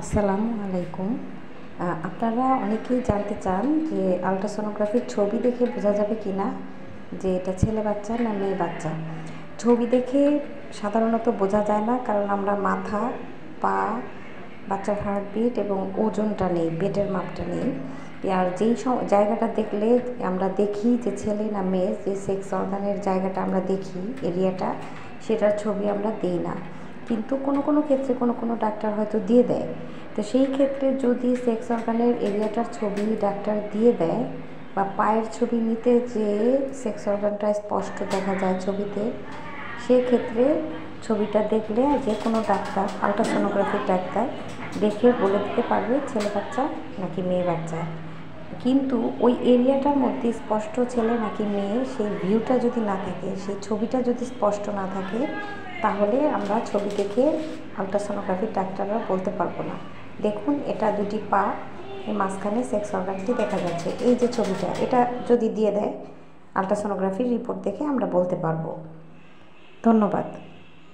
আসসালামু আলাইকুম। আপনারা অনেকেই জানতে চান যে আল্ট্রাসোনোগ্রাফির ছবি দেখে বোঝা যাবে কি না যে এটা ছেলে বাচ্চা না মেয়ে বাচ্চা। ছবি দেখে সাধারণত বোঝা যায় না, কারণ আমরা মাথা, পা, বাচ্চার হার্টবিট এবং ওজনটা নেই, পেটের মাপটা নেই। আর যেই জায়গাটা দেখলে আমরা দেখি যে ছেলে না মেয়ে, যে সেক্স অর্গানের জায়গাটা আমরা দেখি, এরিয়াটা, সেটার ছবি আমরা দিই না। কিন্তু কোনো ক্ষেত্রে কোনো ডাক্তার হয়তো দিয়ে দেয়। তো সেই ক্ষেত্রে যদি সেক্স অর্গানের এরিয়াটার ছবি ডাক্তার দিয়ে দেয় বা পায়ের ছবি নিতে যে সেক্স অর্গানটা স্পষ্ট দেখা যায় ছবিতে, সেক্ষেত্রে ছবিটা দেখলে যে কোনো ডাক্তার, আল্ট্রাসোনোগ্রাফির ডাক্তার দেখে বলে দিতে পারবে ছেলে বাচ্চা নাকি মেয়ে বাচ্চা। কিন্তু ওই এরিয়াটার মধ্যে স্পষ্ট ছেলে নাকি মেয়ে সেই ভিউটা যদি না থাকে, সেই ছবিটা যদি স্পষ্ট না থাকে, তাহলে আমরা ছবি দেখে আল্ট্রাসোনোগ্রাফির ডাক্তাররা বলতে পারবো না। দেখুন, এটা দুটি পা, এই মাঝখানে সেক্স অর্গানটি দেখা যাচ্ছে। এই যে ছবিটা, এটা যদি দিয়ে দেয় আল্ট্রাসোনোগ্রাফির রিপোর্ট দেখে আমরা বলতে পারবো। ধন্যবাদ।